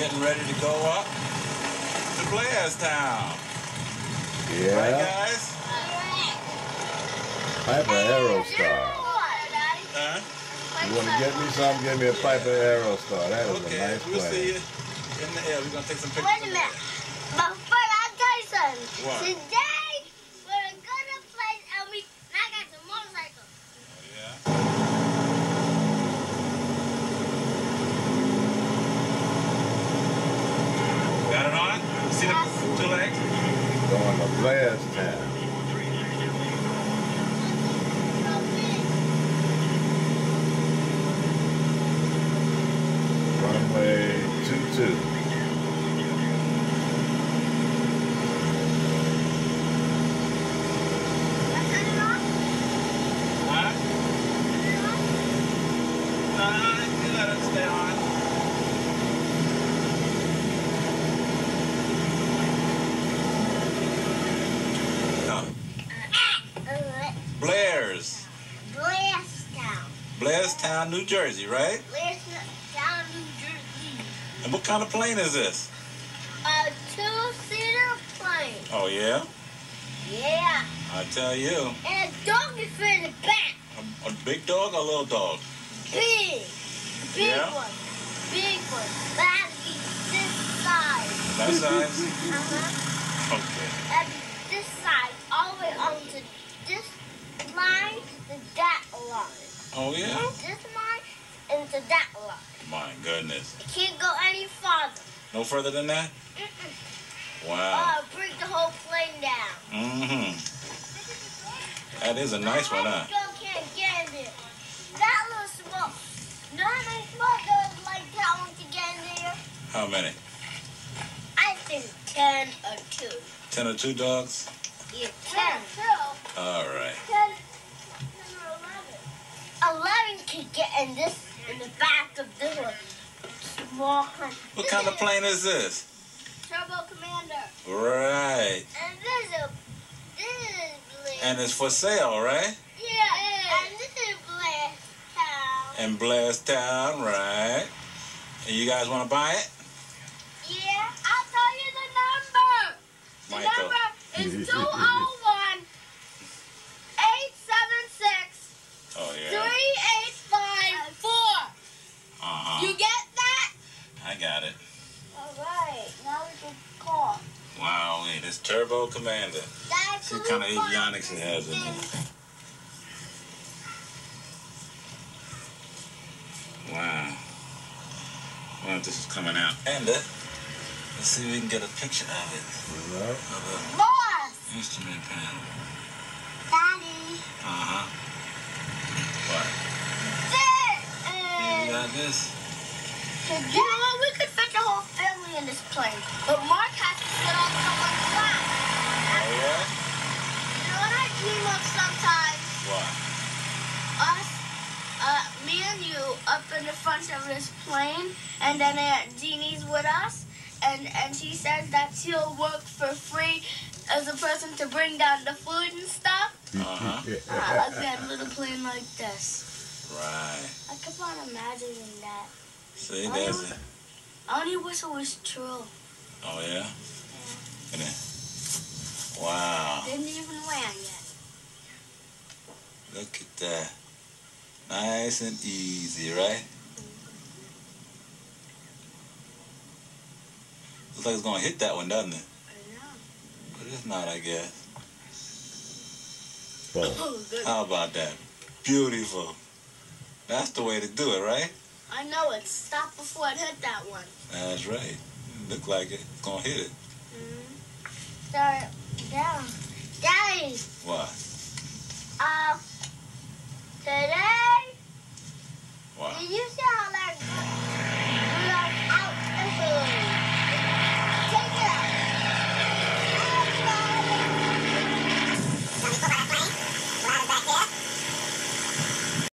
getting ready to go up to Blairstown. Yeah. Right, guys? Piper Aerostar. Huh? You want to get me something? Give me a Piper Aerostar. That is Okay, a nice we'll see you plane. in the air. We're going to take some pictures. Wait a minute. But first, I'll tell you something. What? Today, we're going to go to a place and I got some motorcycle. Oh, yeah? Got it on? See the two legs? Going to Blairstown. Runway 22. Huh? No, you let it stay on. No. Blair's. Blairstown. Blairstown, New Jersey, right? Blairstown, New Jersey. And what kind of plane is this? A two-seater plane. Oh, yeah? Yeah. I tell you. And a dog is for the back. A big dog or a little dog? Big. Big Yeah? one. Big one. But it has to be this size. That size? Uh-huh. Okay. It has to be this size. All the way onto this line to that line. Oh, yeah? This line into that line. My goodness. It can't go any farther. No further than that? Mm-mm. Wow. Bring the whole plane down. Mm-hmm. That is a nice one, huh? Dog can't get in there. That little small. No, how many small dogs like that one to get in there? How many? I think 10 or 2. 10 or 2 dogs? Yeah, 10. All right. 10 or 11. 11 can get in the back of this one. Small one. What kind of plane is this? Turbo Commander. Right. And this is Blair. And it's for sale, right? Yeah, and this is Blairstown. In Blairstown, right. And you guys want to buy it? Yeah, I'll tell you the number. The Michael. number is 201 876 Oh, yeah. 3854. Uh-huh. You get that? I got it. All right, now we can call. Wow, wait, it's Turbo Commander. That's See what kind of avionics it has in it. Wow. Well, this is coming out. And let's see if we can get a picture of it. Right. Of Boss. the instrument panel. Daddy. Uh-huh. What? This You got this? You know what? We could fit the whole family in this plane. But Mark has to sit on someone's lap. Oh, yeah? You know what I dream of sometimes? What? Us, me and you up in the front of this plane, and then Aunt Jeannie's with us, and she says that she'll work for free as a person to bring down the food and stuff. Uh-huh. I like that little plane like this. Right. I kept on imagining that. See, there's it. I only wish it was true. Oh, yeah? Yeah. Look at that. Wow. Didn't even land yet. Look at that. Nice and easy, right? Looks like it's going to hit that one, doesn't it? I know. But it's not, I guess. Boom. Oh, good. How about that? Beautiful. That's the way to do it, right? I know it. Stop before it hit that one. That's right. Look like it. It's going to hit it. Start down. Daddy. What?